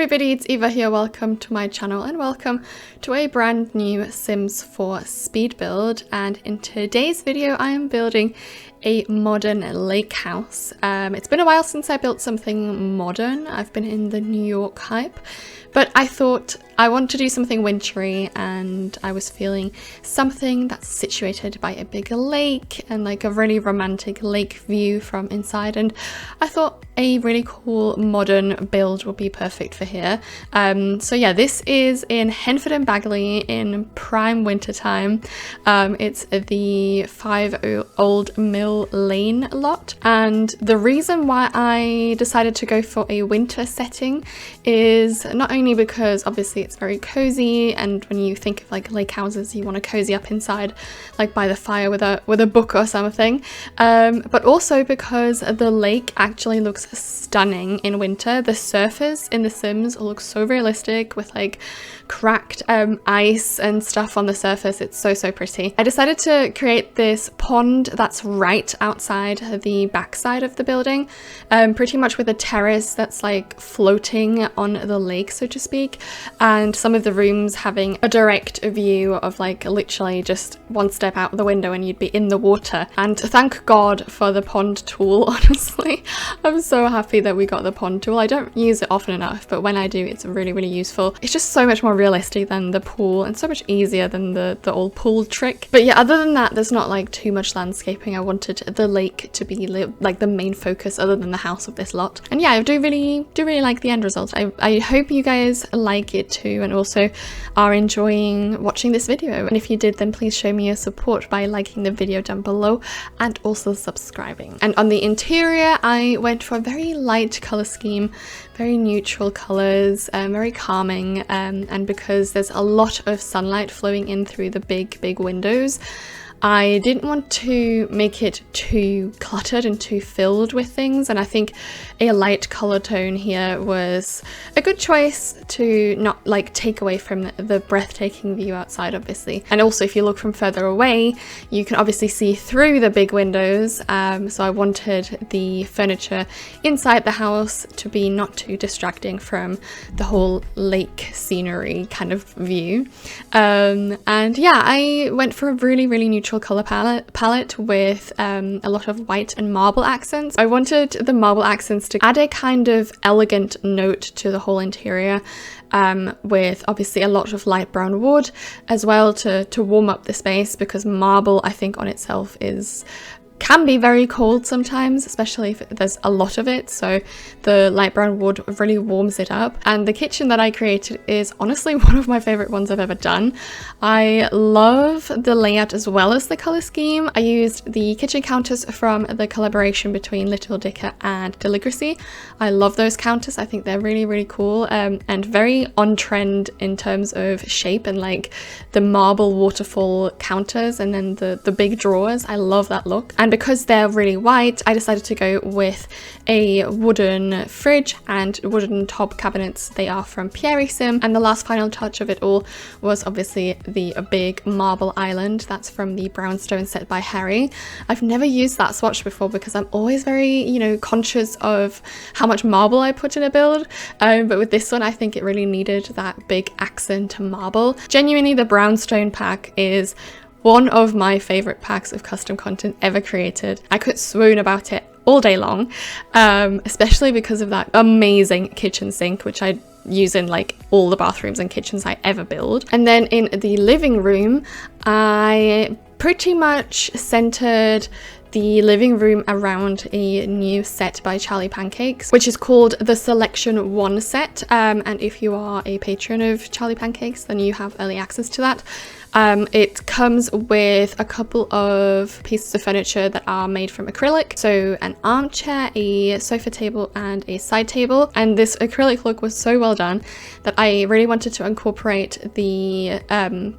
everybody, it's Eva here. Welcome to my channel and welcome to a brand new Sims 4 speed build. And in today's video I am building a modern lake house. It's been a while since I built something modern. I've been in the New York hype, but I thought I want to do something wintry, and I was feeling something that's situated by a big lake and like a really romantic lake view from inside, and I thought a really cool modern build would be perfect for here. So yeah, this is in Henford-on-Bagley in prime winter time. It's the 5 Olde Mill Lane lot, and the reason why I decided to go for a winter setting is not only because obviously it's very cozy, and when you think of like lake houses you want to cozy up inside like by the fire with a book or something, but also because the lake actually looks stunning in winter. The surface in The Sims looks so realistic with like cracked ice and stuff on the surface. It's so pretty. I decided to create this pond that's right outside the backside of the building, pretty much with a terrace that's like floating on the lake, so to speak, and some of the rooms having a direct view of like literally just one step out the window and you'd be in the water. And thank God for the pond tool, honestly. I'm so happy that we got the pond tool. I don't use it often enough, but when I do it's really useful. It's just so much more realistic than the pool and so much easier than the old pool trick. But yeah, other than that, there's not like too much landscaping. I wanted the lake to be like the main focus other than the house of this lot. And yeah, I do really like the end result. I hope you guys like it too, and also are enjoying watching this video. And if you did, then please show me your support by liking the video down below and also subscribing. And on the interior, I went for a very light color scheme, very neutral colors, very calming, and because there's a lot of sunlight flowing in through the big windows, I didn't want to make it too cluttered and too filled with things, and I think a light color tone here was a good choice to not like take away from the breathtaking view outside, obviously. And also if you look from further away you can obviously see through the big windows, so I wanted the furniture inside the house to be not too distracting from the whole lake scenery kind of view. And yeah, I went for a really neutral color palette with a lot of white and marble accents. I wanted the marble accents to add a kind of elegant note to the whole interior, with obviously a lot of light brown wood as well to warm up the space, because marble I think on itself can be very cold sometimes, especially if there's a lot of it, so the light brown wood really warms it up. And the kitchen that I created is honestly one of my favorite ones I've ever done. I love the layout as well as the color scheme. I used the kitchen counters from the collaboration between Little Dicker and Deligracy. I love those counters. I think they're really cool, and very on trend in terms of shape, and like the marble waterfall counters and then the big drawers. I love that look. And because they're really white, I decided to go with a wooden fridge and wooden top cabinets. They are from Terrace, and the last final touch of it all was obviously the big marble island. That's from the brownstone set by Harry. I've never used that swatch before because I'm always very, you know, conscious of how much marble I put in a build, but with this one I think it really needed that big accent marble. Genuinely, the brownstone pack is one of my favorite packs of custom content ever created. I could swoon about it all day long, especially because of that amazing kitchen sink, which I use in like all the bathrooms and kitchens I ever build. And then in the living room, I pretty much centered the living room around a new set by Charlie Pancakes, which is called the Selection 1 set, and if you are a patron of Charlie Pancakes then you have early access to that. It comes with a couple of pieces of furniture that are made from acrylic, so an armchair, a sofa table and a side table, and this acrylic look was so well done that I really wanted to incorporate the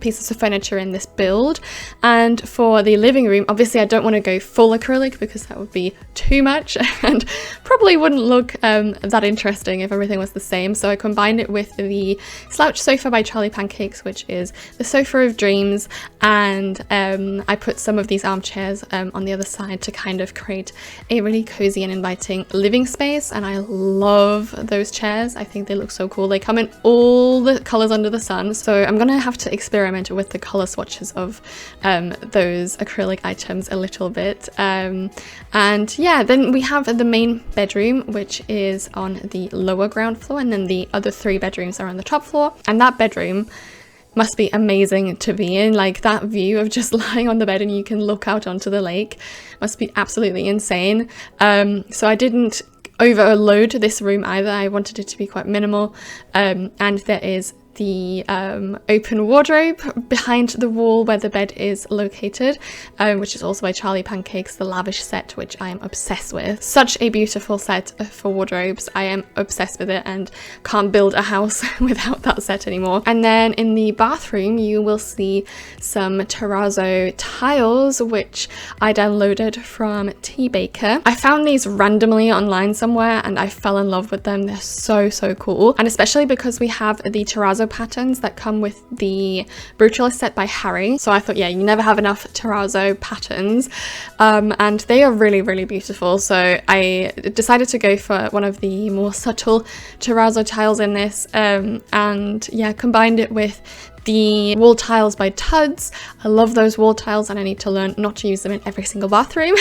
pieces of furniture in this build. And for the living room, obviously I don't want to go full all acrylic because that would be too much and probably wouldn't look that interesting if everything was the same. So I combined it with the slouch sofa by Charlie Pancakes, which is the sofa of dreams, and I put some of these armchairs on the other side to kind of create a really cozy and inviting living space. And I love those chairs. I think they look so cool. They come in all the colors under the sun, so I'm gonna have to experiment with the color swatches of those acrylic items a little bit. And yeah, then we have the main bedroom, which is on the lower ground floor, and then the other 3 bedrooms are on the top floor. And that bedroom must be amazing to be in. Like, that view of just lying on the bed and you can look out onto the lake must be absolutely insane. So I didn't overload this room either. I wanted it to be quite minimal, and there is the open wardrobe behind the wall where the bed is located, which is also by Charlie Pancakes, the lavish set, which I am obsessed with. Such a beautiful set for wardrobes. I am obsessed with it and can't build a house without that set anymore. And then in the bathroom you will see some terrazzo tiles, which I downloaded from T Baker. I found these randomly online somewhere and I fell in love with them. They're so cool, and especially because we have the terrazzo patterns that come with the Brutalist set by Harry. So I thought, yeah, you never have enough terrazzo patterns, and they are really beautiful. So I decided to go for one of the more subtle terrazzo tiles in this, and yeah, combined it with the wall tiles by Tuds. I love those wall tiles and I need to learn not to use them in every single bathroom,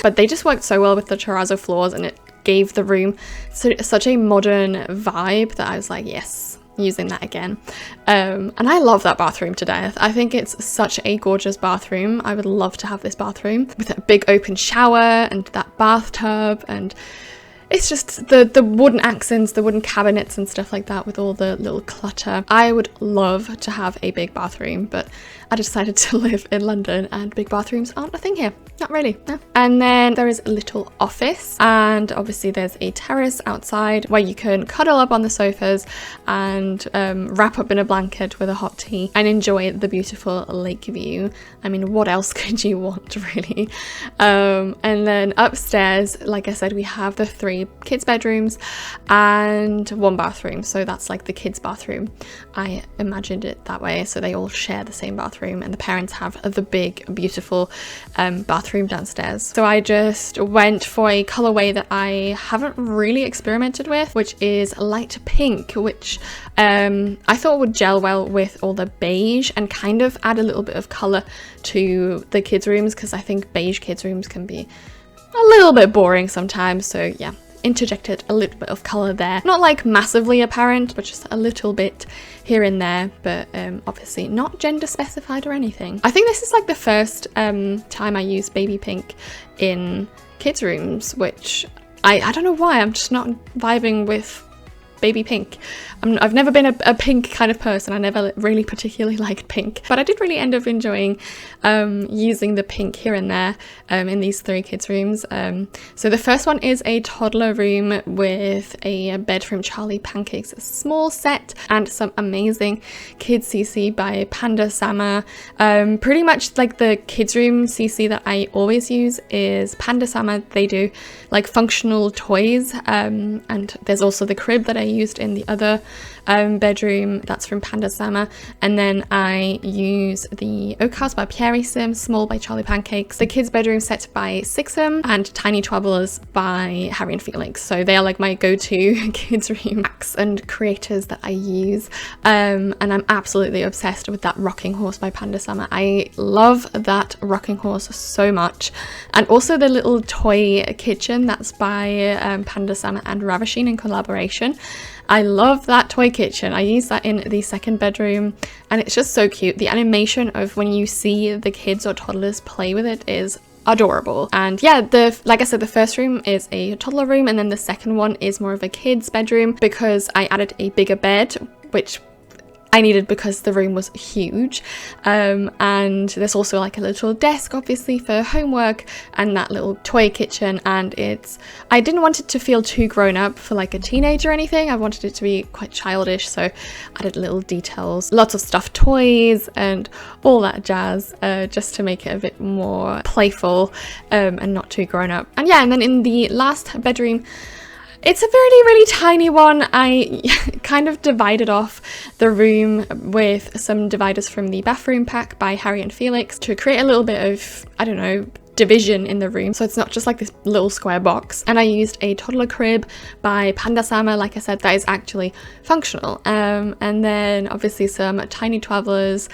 but they just worked so well with the terrazzo floors and it gave the room such a modern vibe that I was like, yes, using that again. And I love that bathroom to death. I think it's such a gorgeous bathroom. I would love to have this bathroom with a big open shower and that bathtub, and it's just the wooden accents, the wooden cabinets and stuff like that with all the little clutter. I would love to have a big bathroom, but I decided to live in London and big bathrooms aren't a thing here. Not really, no. And then there is a little office, and obviously there's a terrace outside where you can cuddle up on the sofas and wrap up in a blanket with a hot tea and enjoy the beautiful lake view. I mean, what else could you want, really? And then upstairs, like I said, we have the 3 kids' bedrooms and 1 bathroom. So that's like the kids' bathroom. I imagined it that way. So they all share the same bathroom and the parents have the big, beautiful bathroom downstairs. So I just went for a colorway that I haven't really experimented with, which is light pink, which I thought would gel well with all the beige and kind of add a little bit of color to the kids' rooms, because I think beige kids' rooms can be a little bit boring sometimes. So yeah, interjected a little bit of color there. Not like massively apparent, but just a little bit here and there, but obviously not gender specified or anything. I think this is like the first time I used baby pink in kids' rooms, which I don't know why, I'm just not vibing with baby pink. I've never been a pink kind of person. I never really particularly liked pink, but I did really end up enjoying using the pink here and there in these 3 kids' rooms. So the first one is a toddler room with a bed from Charlie Pancakes, a small set, and some amazing kids CC by Panda Sama. Pretty much like the kids' room CC that I always use is Panda Sama. They do like functional toys, and there's also the crib that I used in the other bedroom, that's from Panda Sama. And then I use the Oak House by Pierre Sim, Small by Charlie Pancakes, the kids bedroom set by Sixum, and Tiny Troublers by Harry and Felix. So they are like my go-to kids room hacks and creators that I use, and I'm absolutely obsessed with that rocking horse by Panda Sama. I love that rocking horse so much, and also the little toy kitchen that's by Panda Sama and Ravishing in collaboration. I love that toy kitchen. I use that in the second bedroom and it's just so cute. The animation of when you see the kids or toddlers play with it is adorable. And yeah, like I said, the first room is a toddler room, and then the second one is more of a kid's bedroom because I added a bigger bed, which I needed because the room was huge. And there's also like a little desk obviously for homework and that little toy kitchen, and I didn't want it to feel too grown up for like a teenager or anything. I wanted it to be quite childish, so I added little details, lots of stuffed toys and all that jazz, just to make it a bit more playful and not too grown up. And yeah, and then in the last bedroom, it's a really tiny one. I kind of divided off the room with some dividers from the bathroom pack by Harry and Felix to create a little bit of, I don't know, division in the room, so it's not just like this little square box. And I used a toddler crib by Panda Sama, like I said, that is actually functional. And then obviously some tiny travelers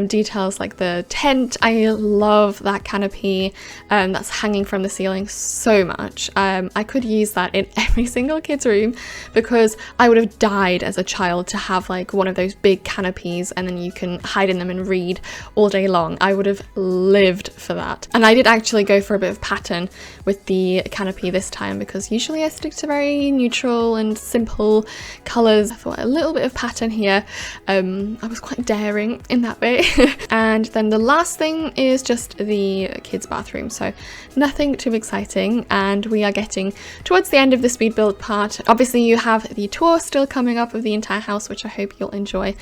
details like the tent. I love that canopy that's hanging from the ceiling so much. I could use that in every single kid's room because I would have died as a child to have like one of those big canopies and then you can hide in them and read all day long. I would have lived for that. And I did actually go for a bit of pattern with the canopy this time because usually I stick to very neutral and simple colours. I thought a little bit of pattern here. I was quite daring in that way. And then the last thing is just the kids' bathroom, so nothing too exciting, and we are getting towards the end of the speed build part. Obviously you have the tour still coming up of the entire house, which I hope you'll enjoy,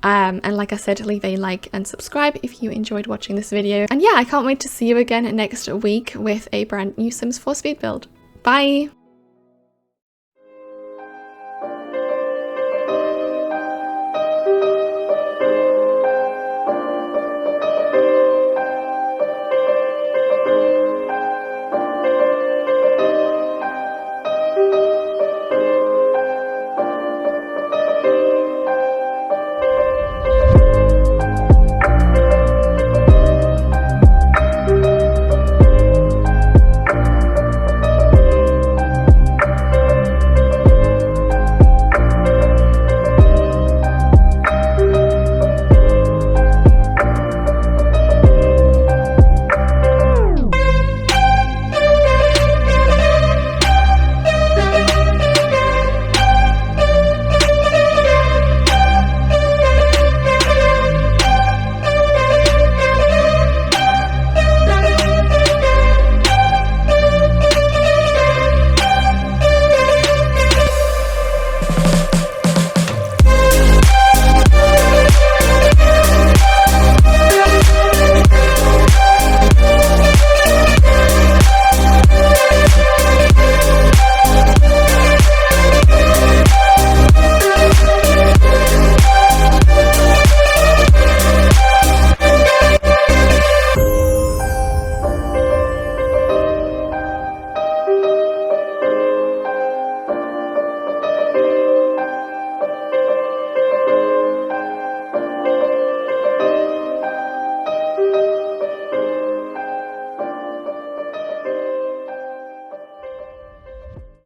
and like I said, leave a like and subscribe if you enjoyed watching this video. And yeah, I can't wait to see you again next week with a brand new Sims 4 speed build. Bye!